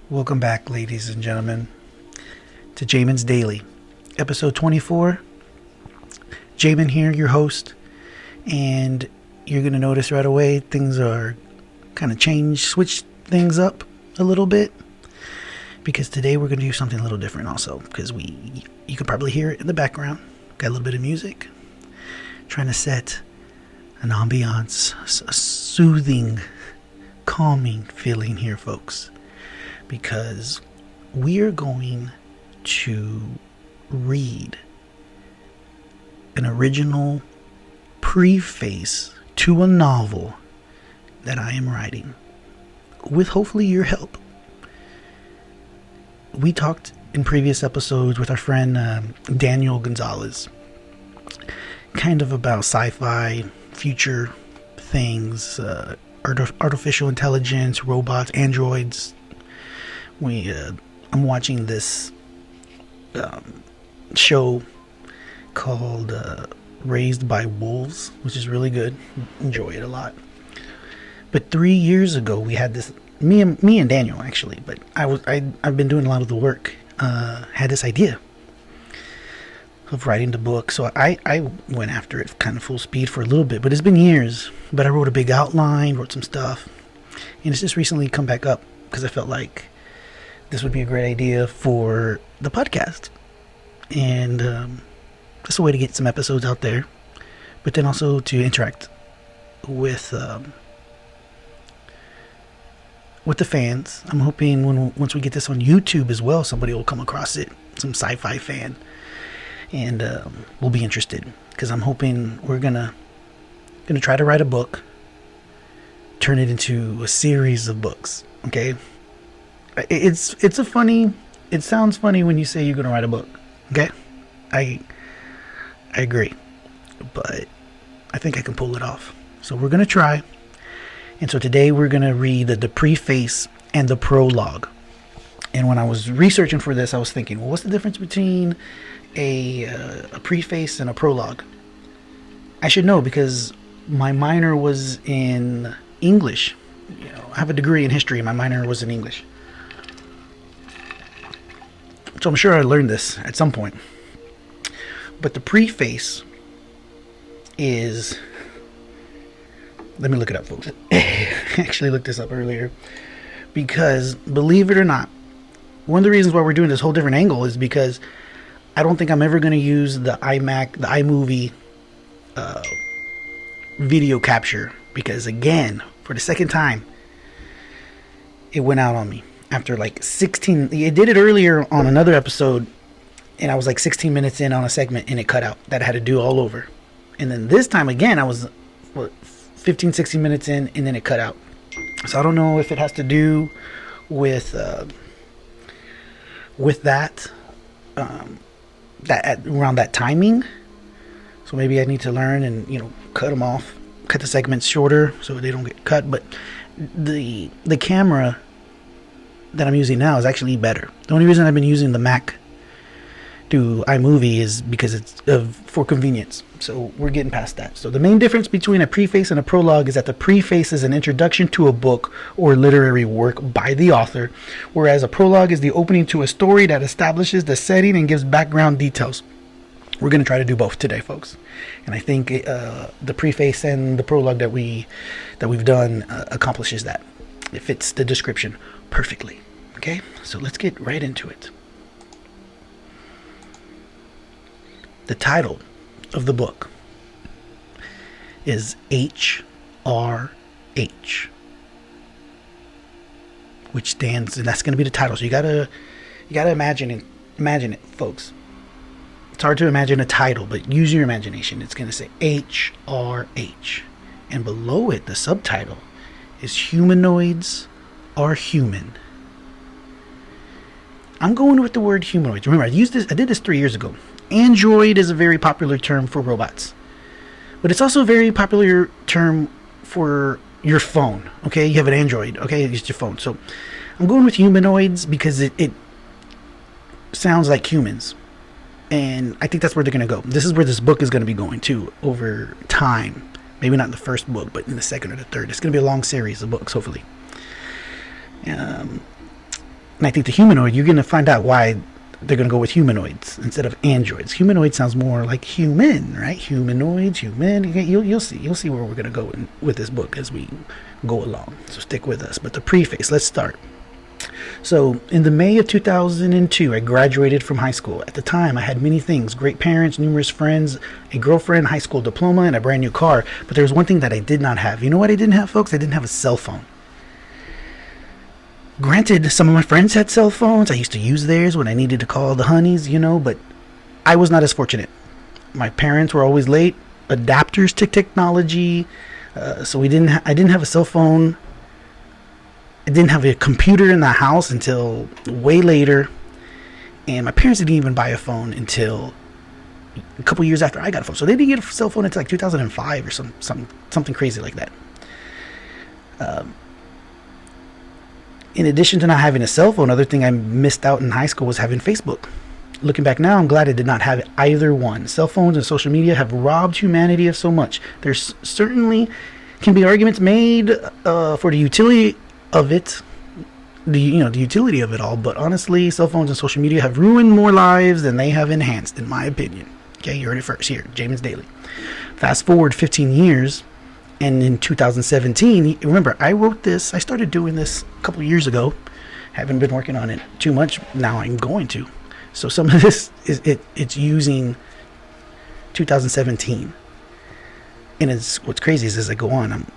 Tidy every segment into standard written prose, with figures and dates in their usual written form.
Welcome back, ladies and gentlemen, to Jamin's Daily, episode 24. Jamin here, your host, and you're going to notice right away things are kind of switch things up a little bit, because today we're going to do something a little different also, because you can probably hear it in the background. Got a little bit of music, trying to set an ambiance, a soothing, calming feeling here, folks. Because we are going to read an original preface to a novel that I am writing, with hopefully your help. We talked in previous episodes with our friend Daniel Gonzalez, kind of about sci-fi, future things, artificial intelligence, robots, androids. I'm watching this show called Raised by Wolves, which is really good. Enjoy it a lot. But 3 years ago, we had this. Me and Daniel actually, but I've been doing a lot of the work. Had this idea of writing the book, so I went after it kind of full speed for a little bit. But it's been years. But I wrote a big outline, wrote some stuff, and it's just recently come back up because I felt like this would be a great idea for the podcast. And that's a way to get some episodes out there, but then also to interact with the fans. I'm hoping once we get this on YouTube as well, somebody will come across it, some sci-fi fan, and will be interested, because I'm hoping we're gonna try to write a book, turn it into a series of books. Okay. It sounds funny when you say you're gonna write a book. Okay, I agree, but I think I can pull it off. So we're gonna try. And so today we're gonna read the preface and the prologue. And when I was researching for this, I was thinking, well, what's the difference between a preface and a prologue? I should know, because my minor was in English. I have a degree in history. My minor was in English. So I'm sure I learned this at some point. But the preface is... Let me look it up, folks. I actually looked this up earlier. Because, believe it or not, one of the reasons why we're doing this whole different angle is because I don't think I'm ever going to use the iMovie video capture. Because, again, for the second time, it went out on me. After like 16, it did it earlier on another episode, and I was like 16 minutes in on a segment, and it cut out. That I had to do all over. And then this time again, I was 15, 16 minutes in, and then it cut out. So I don't know if it has to do with that around that timing. So maybe I need to learn and cut them off, cut the segments shorter so they don't get cut. But the camera that I'm using now is actually better. The only reason I've been using the Mac to iMovie is because it's for convenience. So we're getting past that. So the main difference between a preface and a prologue is that the preface is an introduction to a book or literary work by the author, whereas a prologue is the opening to a story that establishes the setting and gives background details. We're going to try to do both today, folks. And I think the preface and the prologue that we've done accomplishes that. It fits the description perfectly. Okay, so let's get right into it. The title of the book is HRH, which stands, and that's going to be the title. So you gotta imagine it, folks. It's hard to imagine a title, but use your imagination. It's going to say HRH, and below it, the subtitle is Humanoids Are Human. I'm going with the word humanoids. Remember, I did this 3 years ago. Android is a very popular term for robots, but it's also a very popular term for your phone. Okay, you have an Android. Okay, it's your phone. So I'm going with humanoids because it sounds like humans, and I think that's where they're going to go. This is where this book is going to be going to over time. Maybe not in the first book, but in the second or the third. It's going to be a long series of books, hopefully. And I think the humanoid, you're going to find out why they're going to go with humanoids instead of androids. Humanoid sounds more like human, right? Humanoids, human. You'll see. You'll see where we're going to go with this book as we go along. So stick with us. But the preface, let's start. So in the May of 2002, I graduated from high school. At the time, I had many things: great parents, numerous friends, a girlfriend, high school diploma, and a brand new car. But there was one thing that I did not have. You know what I didn't have, folks? I didn't have a cell phone. Granted, some of my friends had cell phones. I used to use theirs when I needed to call the honeys, but I was not as fortunate. My parents were always late, adapters to technology, so I didn't have a cell phone. I didn't have a computer in the house until way later, and my parents didn't even buy a phone until a couple years after I got a phone. So they didn't get a cell phone until like 2005 or something crazy like that. In addition to not having a cell phone, another thing I missed out in high school was having Facebook. Looking back now, I'm glad I did not have either one. Cell phones and social media have robbed humanity of so much. There's certainly can be arguments made for the utility of it, the utility of it all. But honestly, cell phones and social media have ruined more lives than they have enhanced, in my opinion. Okay, you heard it first here, James Daly. Fast forward 15 years. And in 2017, remember, I started doing this a couple years ago. Haven't been working on it too much. Now I'm going to. So some of this it's using 2017. And what's crazy is as I go on,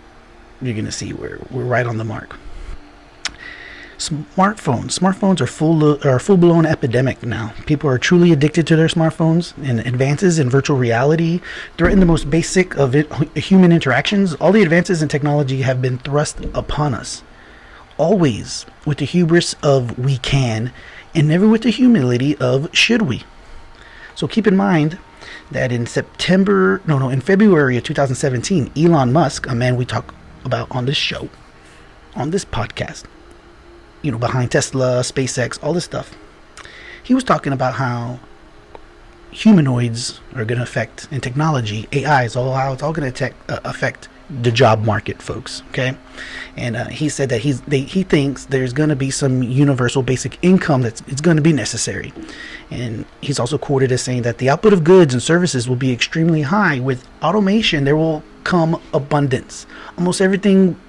you're going to see we're right on the mark. Smartphones are full-blown epidemic now. People are truly addicted to their smartphones, and advances in virtual reality threaten the most basic of human interactions. All the advances in technology have been thrust upon us, always with the hubris of we can, and never with the humility of should we. So keep in mind that in February of 2017, Elon Musk, a man we talk about on this show, on this podcast, behind Tesla, SpaceX, all this stuff. He was talking about how humanoids are going to affect, and technology, AI, how it's all going to affect the job market, folks. Okay, and he said that he thinks there's going to be some universal basic income it's going to be necessary, and he's also quoted as saying that the output of goods and services will be extremely high. With automation, there will come abundance. Almost everything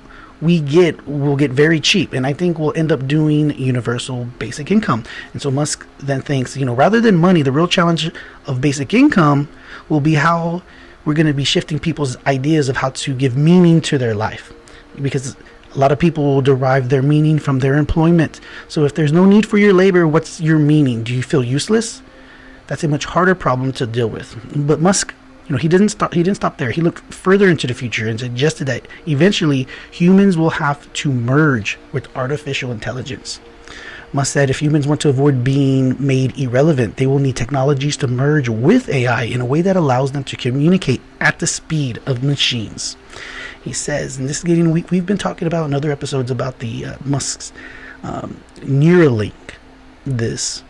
will get very cheap, and I think we'll end up doing universal basic income. And so Musk then thinks, rather than money, the real challenge of basic income will be how we're going to be shifting people's ideas of how to give meaning to their life, because a lot of people will derive their meaning from their employment. So if there's no need for your labor, what's your meaning? Do you feel useless? That's a much harder problem to deal with. But Musk, he didn't stop there. He looked further into the future and suggested that eventually humans will have to merge with artificial intelligence. Musk said if humans want to avoid being made irrelevant, they will need technologies to merge with AI in a way that allows them to communicate at the speed of machines. He says, and this is getting, we've been talking about in other episodes about the Musk's Neuralink, this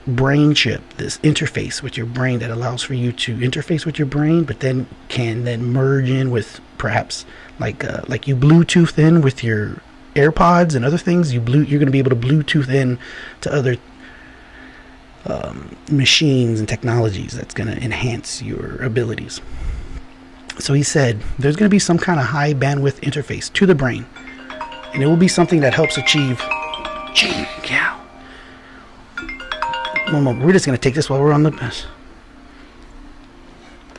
brain chip, this interface with your brain that allows for you to interface with your brain, but then can merge in with perhaps like you Bluetooth in with your AirPods and other things. You're going to be able to Bluetooth in to other machines and technologies that's going to enhance your abilities. So he said there's going to be some kind of high bandwidth interface to the brain, and it will be something that helps achieve. Yeah. One moment. We're just going to take this while we're on the bus.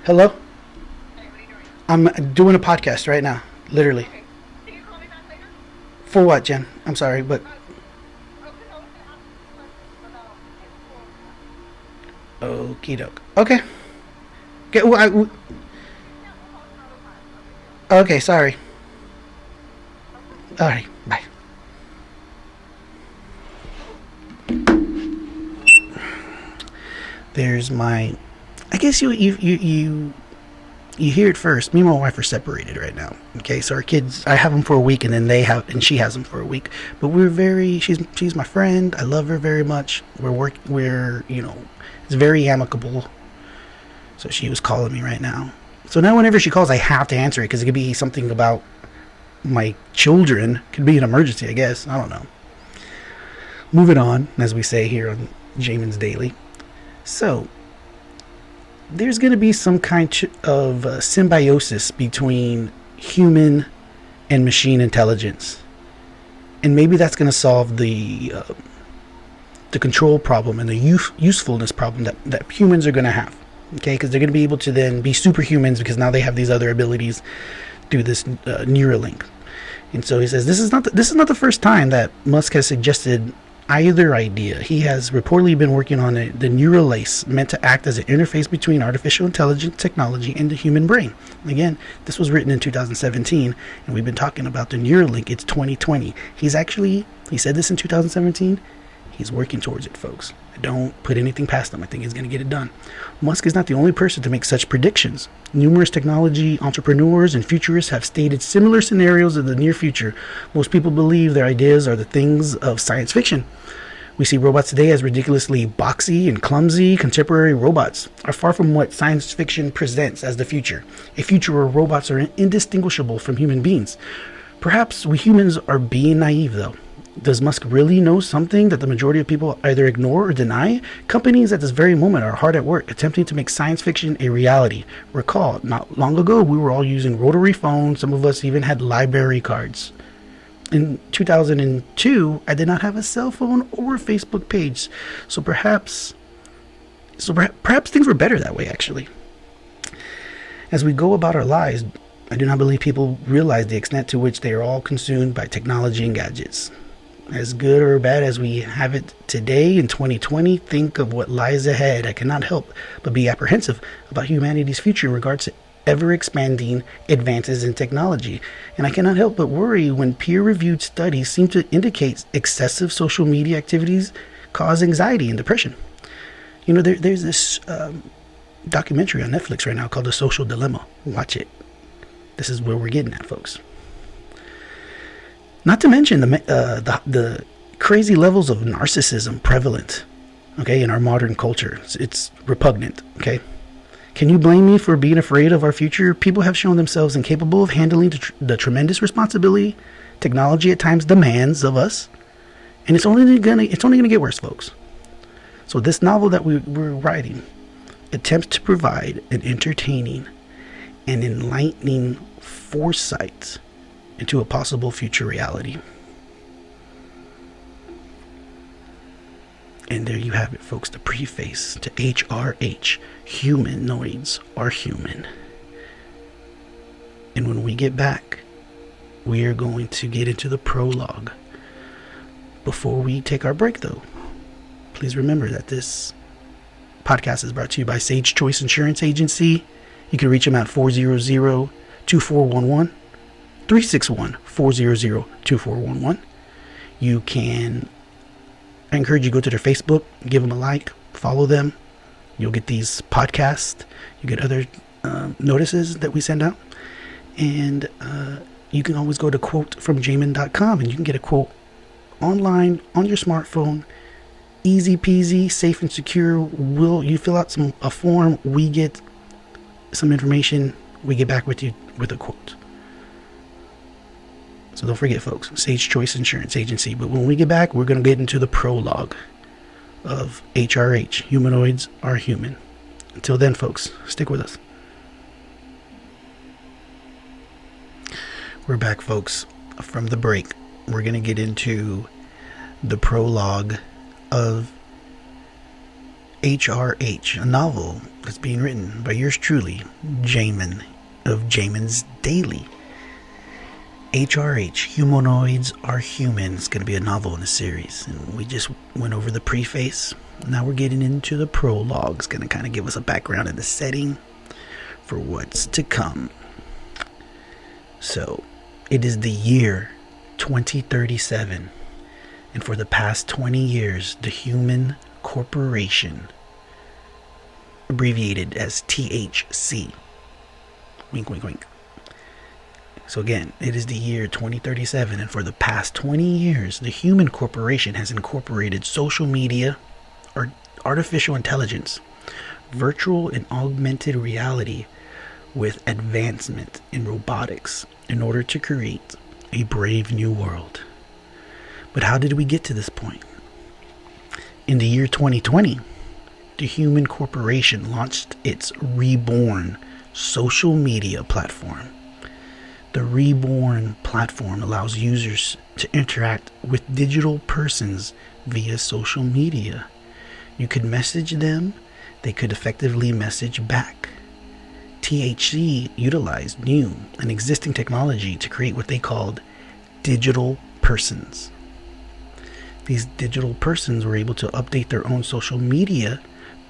Hello? Hey, what are you doing? I'm doing a podcast right now. Literally. Okay. Can you call me back later? For what, Jen? I'm sorry, but... Okie doke. Okay. Okay, sorry. Alright, bye. There's my... I guess you hear it first. Me and my wife are separated right now. Okay, so our kids, I have them for a week, and then she has them for a week. But she's my friend. I love her very much. It's very amicable. So she was calling me right now. So now whenever she calls, I have to answer it, because it could be something about my children. Could be an emergency, I guess. I don't know. moving on, as we say here on Jamin's Daily. So, there's going to be some kind of symbiosis between human and machine intelligence. And maybe that's going to solve the control problem and the usefulness problem that humans are going to have. Okay, because they're going to be able to then be superhumans because now they have these other abilities through this Neuralink. And so he says this is not the first time that Musk has suggested either idea. He has reportedly been working on the neural lace meant to act as an interface between artificial intelligence technology and the human brain. Again, this was written in 2017, and we've been talking about the Neuralink. It's 2020. He said this in 2017. He's working towards it, folks. Don't put anything past him. I think he's going to get it done. Musk is not the only person to make such predictions. Numerous technology entrepreneurs and futurists have stated similar scenarios of the near future. Most people believe their ideas are the things of science fiction. We see robots today as ridiculously boxy and clumsy. Contemporary robots are far from what science fiction presents as the future. A future where robots are indistinguishable from human beings. Perhaps we humans are being naive, though. Does Musk really know something that the majority of people either ignore or deny? Companies at this very moment are hard at work attempting to make science fiction a reality. Recall, not long ago, we were all using rotary phones. Some of us even had library cards. In 2002, I did not have a cell phone or a Facebook page. So perhaps things were better that way, actually. As we go about our lives, I do not believe people realize the extent to which they are all consumed by technology and gadgets. As good or bad as we have it today in 2020, think of what lies ahead. I cannot help but be apprehensive about humanity's future in regards to ever-expanding advances in technology. And I cannot help but worry when peer-reviewed studies seem to indicate excessive social media activities cause anxiety and depression. You know, there's this documentary on Netflix right now called The Social Dilemma. Watch it. This is where we're getting at, folks. Not to mention the crazy levels of narcissism prevalent, okay, in our modern culture. It's repugnant, okay? Can you blame me for being afraid of our future? People have shown themselves incapable of handling the tremendous responsibility technology at times demands of us, and it's only gonna get worse, folks. So this novel that we're writing attempts to provide an entertaining and enlightening foresight into a possible future reality. And there you have it, folks, the preface to HRH, Humanoids Are Human. And when we get back, we are going to get into the prologue. Before we take our break, though, please remember that this podcast is brought to you by Sage Choice Insurance Agency. You can reach them at 400-2411. 361-400-2411. You can, I encourage you to go to their Facebook, give them a like, follow them. You'll get these podcasts. You get other notices that we send out. And you can always go to quotefromjamin.com and you can get a quote online on your smartphone. Easy peasy, safe and secure. You fill out a form, we get some information, we get back with you with a quote. So don't forget, folks, Sage Choice Insurance Agency. But when we get back, we're going to get into the prologue of HRH, Humanoids Are Human. Until then, folks, stick with us. We're back, folks, from the break. We're going to get into the prologue of HRH, a novel that's being written by yours truly, Jamin, of Jamin's Daily. HRH, Humanoids Are Human. It's going to be a novel in a series. And we just went over the preface. Now we're getting into the prologue. It's going to kind of give us a background in the setting for what's to come. So, it is the year 2037. And for the past 20 years, the Human Corporation, abbreviated as THC. Wink, wink, wink. So again, it is the year 2037, and for the past 20 years, the Human Corporation has incorporated social media, or artificial intelligence, virtual and augmented reality, with advancement in robotics in order to create a brave new world. But how did we get to this point? In the year 2020, the Human Corporation launched its Reborn social media platform. The Reborn platform allows users to interact with digital persons via social media. You could message them, they could effectively message back. THC utilized new and existing technology to create what they called digital persons. These digital persons were able to update their own social media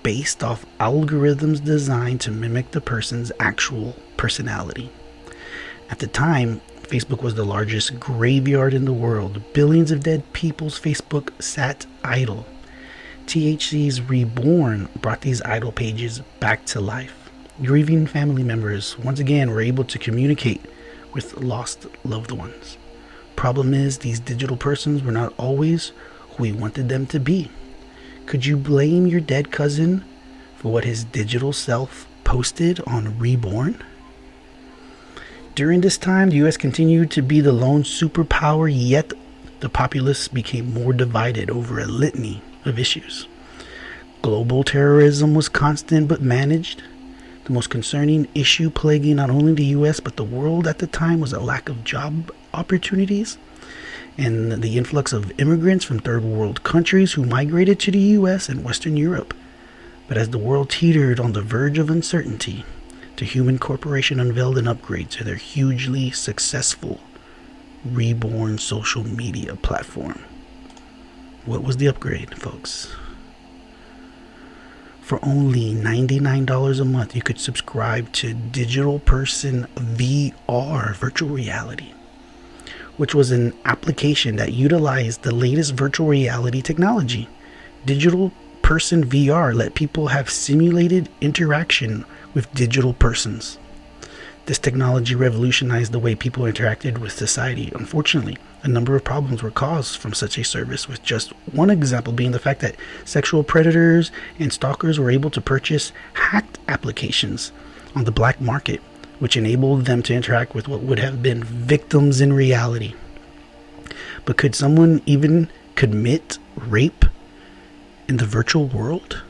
based off algorithms designed to mimic the person's actual personality. At the time, Facebook was the largest graveyard in the world. Billions of dead people's Facebook sat idle. THC's Reborn brought these idle pages back to life. Grieving family members once again were able to communicate with lost loved ones. Problem is, these digital persons were not always who we wanted them to be. Could you blame your dead cousin for what his digital self posted on Reborn? During this time, the US continued to be the lone superpower, yet the populace became more divided over a litany of issues. Global terrorism was constant but managed. The most concerning issue plaguing not only the US but the world at the time was a lack of job opportunities and the influx of immigrants from third world countries who migrated to the US and Western Europe. But as the world teetered on the verge of uncertainty, the Human Corporation unveiled an upgrade to their hugely successful Reborn social media platform. What was the upgrade, folks? For only $99 a month, you could subscribe to Digital Person VR, virtual reality, which was an application that utilized the latest virtual reality technology. Digital Person VR let people have simulated interaction with digital persons. This technology revolutionized the way people interacted with society. Unfortunately, a number of problems were caused from such a service, with just one example being the fact that sexual predators and stalkers were able to purchase hacked applications on the black market, which enabled them to interact with what would have been victims in reality. But could someone even commit rape in the virtual world?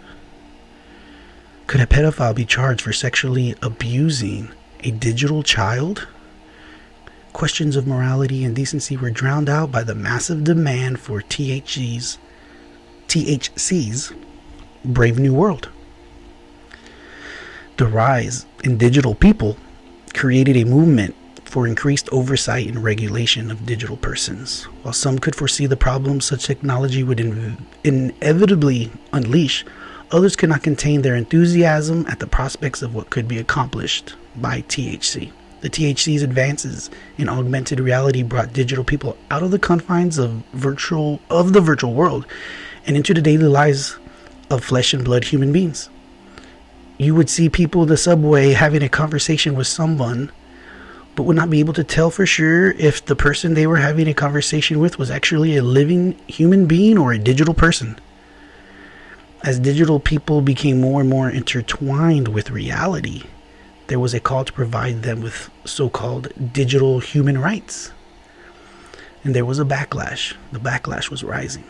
Could a pedophile be charged for sexually abusing a digital child? Questions of morality and decency were drowned out by the massive demand for THC's Brave New World. The rise in digital people created a movement for increased oversight and regulation of digital persons. While some could foresee the problems such technology would inevitably unleash, others could not contain their enthusiasm at the prospects of what could be accomplished by THC. The THC's advances in augmented reality brought digital people out of the confines of the virtual world and into the daily lives of flesh and blood human beings. You would see people in the subway having a conversation with someone, but would not be able to tell for sure if the person they were having a conversation with was actually a living human being or a digital person. As digital people became more and more intertwined with reality, there was a call to provide them with so-called digital human rights. And there was a backlash. The backlash was rising.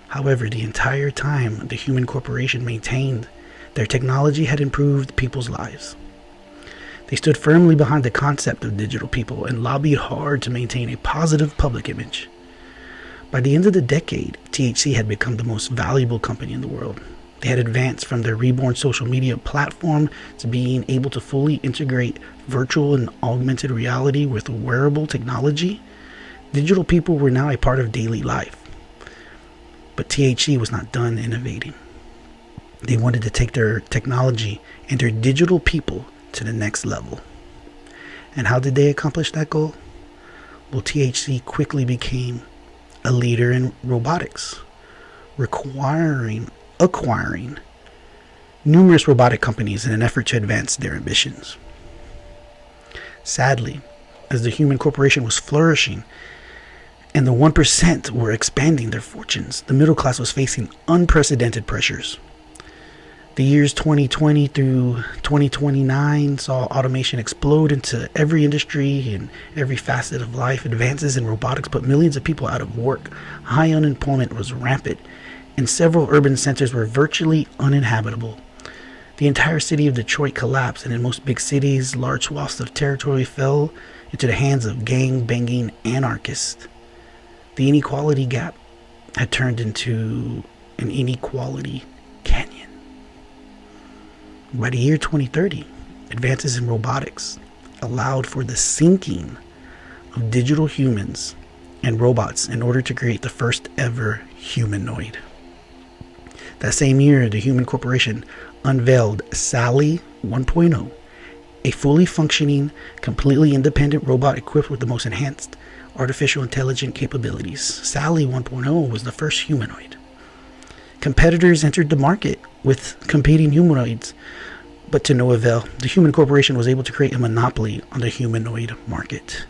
However, the entire time, the Human Corporation maintained their technology had improved people's lives. They stood firmly behind the concept of digital people and lobbied hard to maintain a positive public image. By the end of the decade, THC had become the most valuable company in the world. They had advanced from their Reborn social media platform to being able to fully integrate virtual and augmented reality with wearable technology. Digital people were now a part of daily life. But THC was not done innovating. They wanted to take their technology and their digital people to the next level. And how did they accomplish that goal? Well, THC quickly became a leader in robotics, acquiring numerous robotic companies in an effort to advance their ambitions. Sadly, as the Human Corporation was flourishing and the 1% were expanding their fortunes, the middle class was facing unprecedented pressures. The years 2020 through 2029 saw automation explode into every industry and every facet of life. Advances in robotics put millions of people out of work. High unemployment was rampant, and several urban centers were virtually uninhabitable. The entire city of Detroit collapsed, and in most big cities, large swaths of territory fell into the hands of gang-banging anarchists. The inequality gap had turned into an inequality canyon. By the year 2030, advances in robotics allowed for the syncing of digital humans and robots in order to create the first ever humanoid. That same year, the Human Corporation unveiled SCI 1.0, a fully functioning, completely independent robot equipped with the most enhanced artificial intelligence capabilities. SCI 1.0 was the first humanoid. Competitors entered the market with competing humanoids, but to no avail. The Human Corporation was able to create a monopoly on the humanoid market.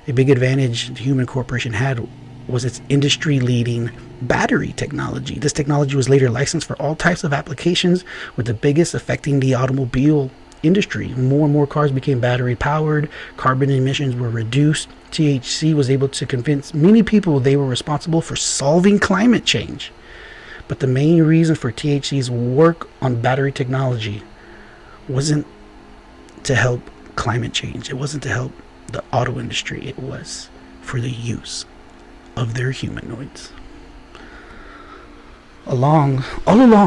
A big advantage the Human Corporation had was its industry-leading battery technology. This technology was later licensed for all types of applications, with the biggest affecting the automobile industry. More and more cars became battery-powered, carbon emissions were reduced. THC was able to convince many people they were responsible for solving climate change. But the main reason for THC's work on battery technology wasn't to help climate change. It wasn't to help the auto industry. It was for the use of their humanoids. All along,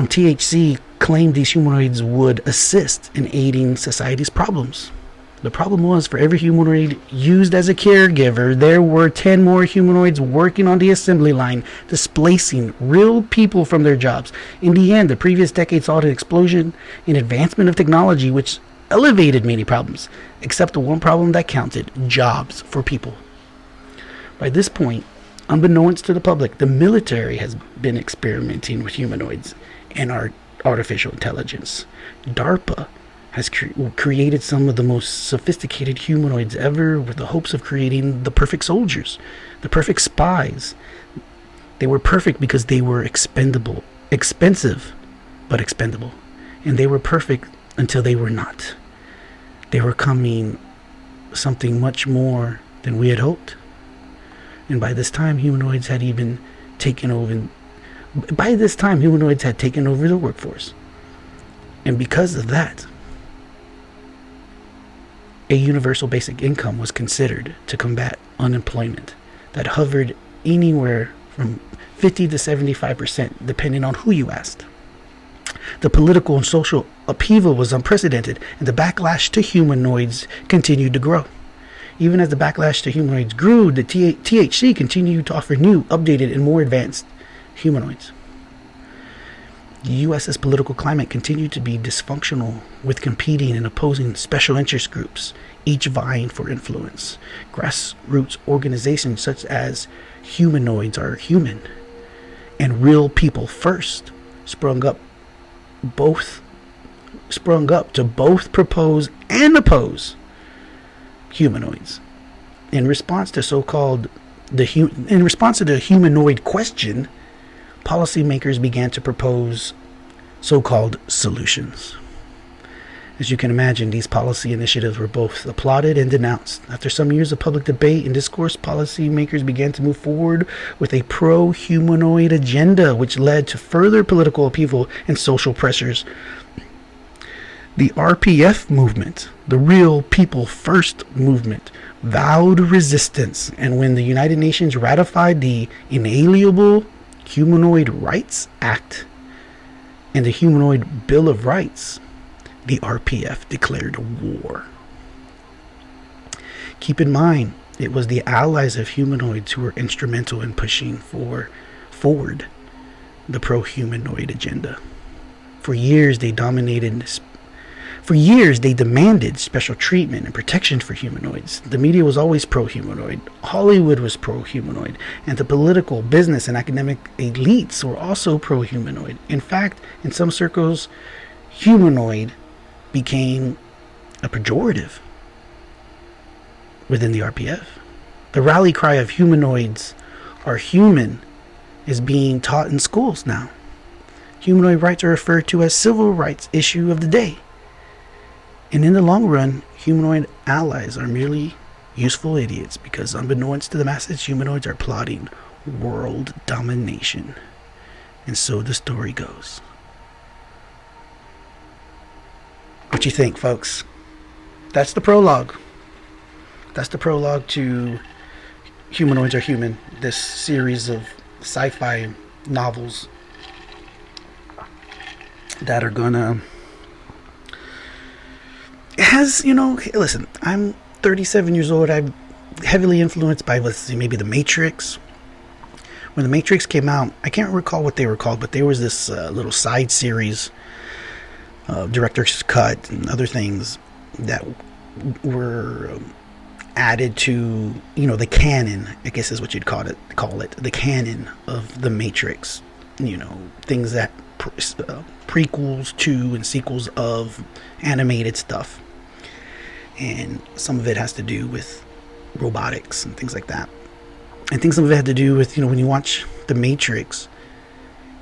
THC claimed these humanoids would assist in aiding society's problems. The problem was, for every humanoid used as a caregiver, there were 10 more humanoids working on the assembly line, displacing real people from their jobs. In the end, the previous decade saw an explosion in advancement of technology, which elevated many problems, except the one problem that counted: jobs for people. By this point, unbeknownst to the public, the military has been experimenting with humanoids and artificial intelligence. DARPA has created some of the most sophisticated humanoids ever, with the hopes of creating the perfect soldiers, the perfect spies. They were perfect because they were expendable, expensive, but expendable. And they were perfect until they were not. They were coming something much more than we had hoped. And by this time, humanoids had taken over the workforce. And because of that, a universal basic income was considered to combat unemployment that hovered anywhere from 50 to 75%, depending on who you asked. The political and social upheaval was unprecedented, and the backlash to humanoids continued to grow. Even as the backlash to humanoids grew, the THC continued to offer new, updated, and more advanced humanoids. The U.S.'s political climate continued to be dysfunctional, with competing and opposing special interest groups, each vying for influence. Grassroots organizations such as Humanoids Are Human and Real People First sprung up to both propose and oppose humanoids. In response to the humanoid question, policymakers began to propose so-called solutions. As you can imagine, these policy initiatives were both applauded and denounced. After some years of public debate and discourse, policymakers began to move forward with a pro-humanoid agenda, which led to further political upheaval and social pressures. The RPF movement, the Real People First movement, vowed resistance, and when the United Nations ratified the Inalienable Humanoid Rights Act and the Humanoid Bill of Rights, the RPF declared war. Keep in mind, it was the allies of humanoids who were instrumental in pushing forward the pro-humanoid agenda. For years, they demanded special treatment and protection for humanoids. The media was always pro-humanoid. Hollywood was pro-humanoid. And the political, business, and academic elites were also pro-humanoid. In fact, in some circles, humanoid became a pejorative within the RPF. The rally cry of humanoids are human is being taught in schools now. Humanoid rights are referred to as civil rights issue of the day. And in the long run, humanoid allies are merely useful idiots, because unbeknownst to the masses, humanoids are plotting world domination. And so the story goes. What you think, folks? That's the prologue. That's the prologue to Humanoids Are Human, this series of sci-fi novels that are gonna... It has, listen, I'm 37 years old. I'm heavily influenced by, let's see, maybe The Matrix. When The Matrix came out, I can't recall what they were called, but there was this little side series, director's cut and other things that were added to, the canon, I guess is what you'd call it, the canon of The Matrix. Things that prequels to and sequels of animated stuff. And some of it has to do with robotics and things like that. I think some of it had to do with, when you watch The Matrix,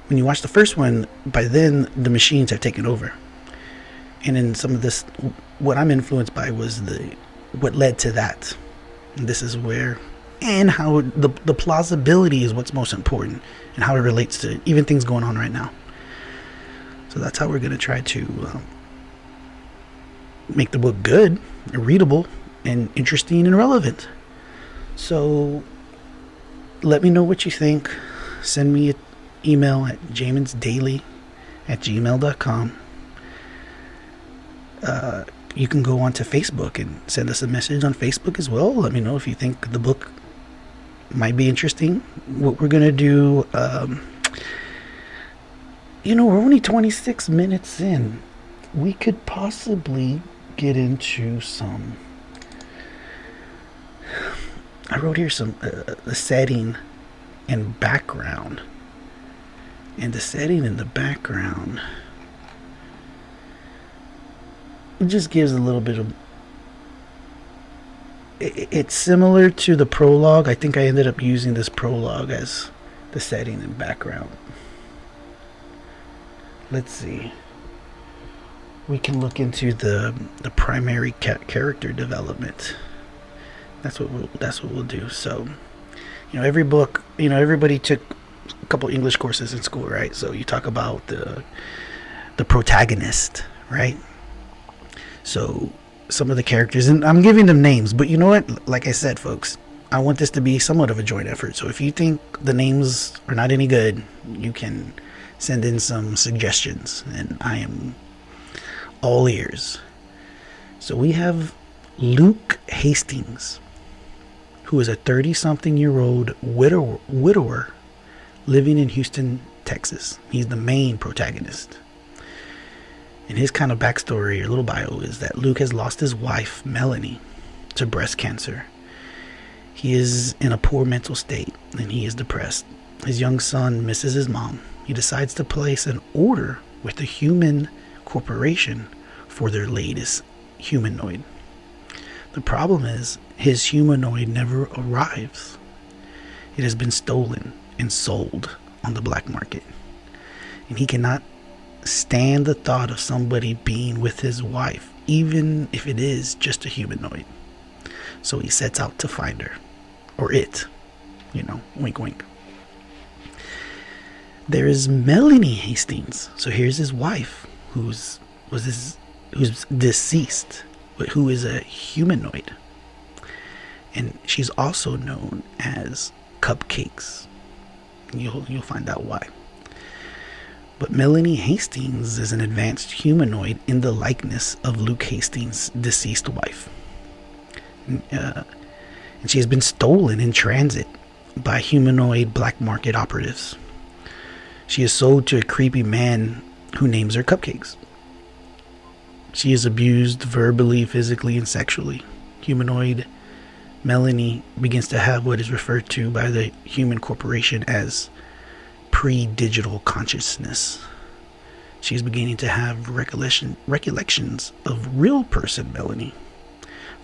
when you watch the first one, by then the machines have taken over. And in some of this, what I'm influenced by was what led to that. And this is where, and how the plausibility is what's most important, and how it relates to even things going on right now. So that's how we're going to try to make the book good, readable, and interesting and relevant. So let me know what you think. Send me an email at jaminsdaily@gmail.com. You can go onto Facebook and send us a message on Facebook as well. Let me know if you think the book might be interesting. What we're going to do, we're only 26 minutes in. We could possibly get into some... I wrote here some the setting and background. And the setting and the background, it just gives a little bit of... It's similar to the prologue. I think I ended up using this prologue as the setting and background. Let's see. We can look into the primary character development. That's what we'll do. So, every book, everybody took a couple English courses in school, right? So you talk about the protagonist, right? So some of the characters, and I'm giving them names, but you know what? Like I said, folks, I want this to be somewhat of a joint effort. So if you think the names are not any good, you can send in some suggestions, and I am all ears. So we have Luke Hastings, who is a 30-something-year-old widower living in Houston, Texas. He's the main protagonist. And his kind of backstory or little bio is that Luke has lost his wife, Melanie, to breast cancer. He is in a poor mental state, and he is depressed. His young son misses his mom. He decides to place an order with the human corporation for their latest humanoid. The problem is, his humanoid never arrives. It has been stolen and sold on the black market. And he cannot stand the thought of somebody being with his wife, even if it is just a humanoid. So he sets out to find her. Or it. Wink wink. There is Melanie Hastings. So here's his wife, who's deceased, but who is a humanoid. And she's also known as Cupcakes. You'll find out why. But Melanie Hastings is an advanced humanoid in the likeness of Luke Hastings' deceased wife. And she has been stolen in transit by humanoid black market operatives. She is sold to a creepy man who names her Cupcakes. She is abused verbally, physically, and sexually. Humanoid Melanie begins to have what is referred to by the human corporation as pre-digital consciousness. She is beginning to have recollections of real person Melanie.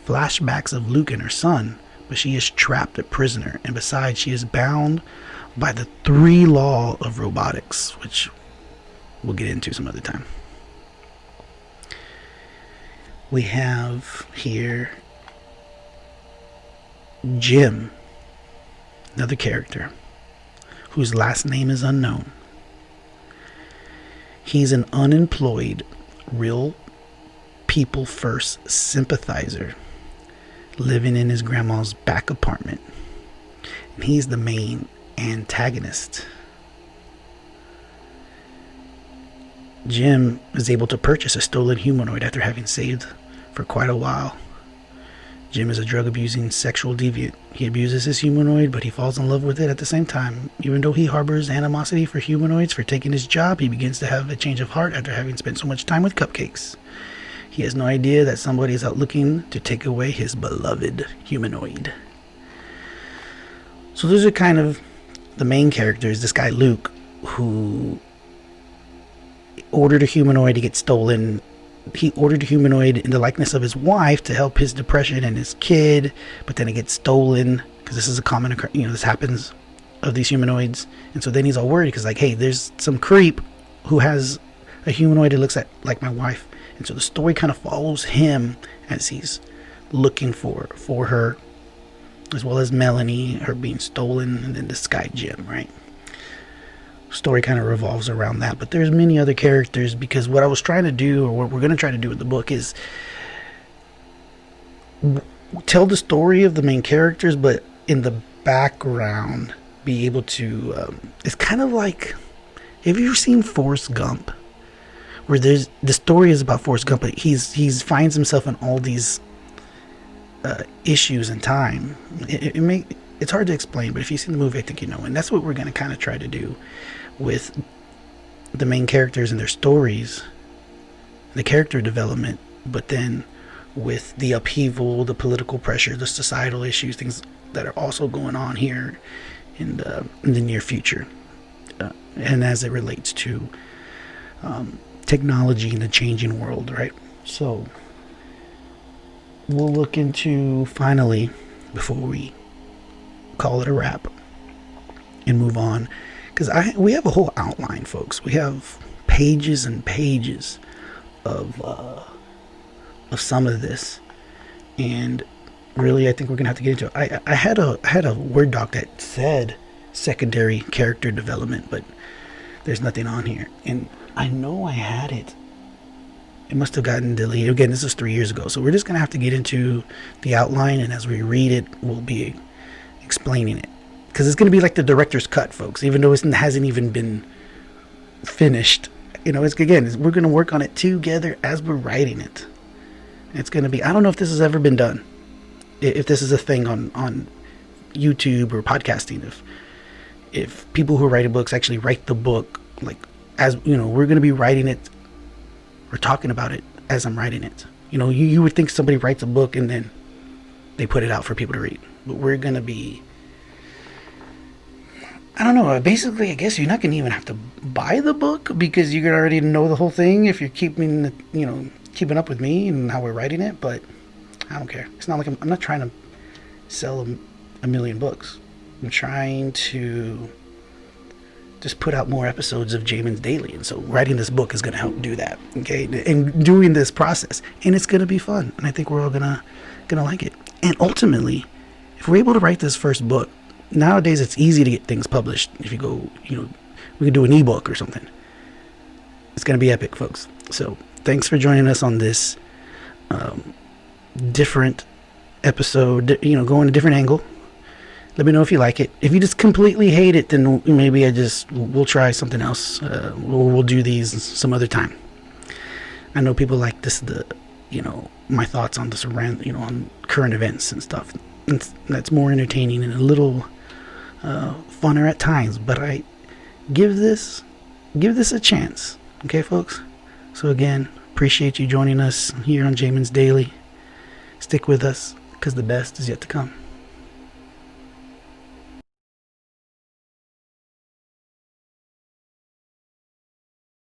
Flashbacks of Luke and her son, but she is trapped a prisoner, and besides, she is bound by the 3 law of robotics, which we'll get into some other time. We have here Jim, another character whose last name is unknown. He's an unemployed, real people first sympathizer living in his grandma's back apartment. And he's the main antagonist. Jim is able to purchase a stolen humanoid after having saved for quite a while. Jim is a drug-abusing sexual deviant. He abuses his humanoid, but he falls in love with it at the same time. Even though he harbors animosity for humanoids for taking his job, he begins to have a change of heart after having spent so much time with cupcakes. He has no idea that somebody is out looking to take away his beloved humanoid. So those are kind of the main characters. This guy Luke, who ordered a humanoid to get stolen. He ordered a humanoid in the likeness of his wife to help his depression and his kid, but then it gets stolen because this is a common, this happens of these humanoids. And so then he's all worried because, like, hey, there's some creep who has a humanoid that looks like my wife. And so the story kind of follows him as he's looking for her, as well as Melanie, her being stolen, and then this guy Jim, right? Story kind of revolves around that, but there's many other characters, because what I was trying to do, or what we're going to try to do with the book, is tell the story of the main characters, but in the background be able to it's kind of like, have you ever seen Forrest Gump, where the story is about Forrest Gump, but he's finds himself in all these issues in time. It's hard to explain, but if you've seen the movie, I think you know. And that's what we're going to kind of try to do with the main characters and their stories, the character development, but then with the upheaval, the political pressure, the societal issues, things that are also going on here in the near future, and as it relates to technology in the changing world, right? So we'll look into, finally, before we call it a wrap and move on, because we have a whole outline, folks. We have pages and pages of some of this, and really I think we're gonna have to get into it. I had a Word doc that said secondary character development, but there's nothing on here, and I know I had it. It must have gotten deleted. Again, this is 3 years ago, so we're just gonna have to get into the outline, and as we read it, we'll be explaining it, because it's going to be like the director's cut, folks, even though it hasn't even been finished. We're going to work on it together as we're writing it. It's going to be, I don't know if this has ever been done, if this is a thing on YouTube or podcasting, if people who are writing books actually write the book, like, as we're going to be writing it, we're talking about it as I'm writing it. You would think somebody writes a book and then they put it out for people to read. But we're going to be, I don't know, basically, I guess you're not going to even have to buy the book, because you can already know the whole thing if you're keeping up with me and how we're writing it. But I don't care. It's not like I'm not trying to sell a million books. I'm trying to just put out more episodes of Jamin's Daily. And so writing this book is going to help do that, okay? And doing this process. And it's going to be fun. And I think we're all going to like it. And ultimately, if we're able to write this first book, nowadays it's easy to get things published. If you go, we could do an ebook or something. It's going to be epic, folks. So thanks for joining us on this different episode, going a different angle. Let me know if you like it. If you just completely hate it, then maybe we'll try something else. We'll do these some other time. I know people like this, my thoughts on this around, on current events and stuff. That's more entertaining and a little funner at times, but I give this a chance. Okay, folks? So again, appreciate you joining us here on Jamin's Daily. Stick with us, because the best is yet to come.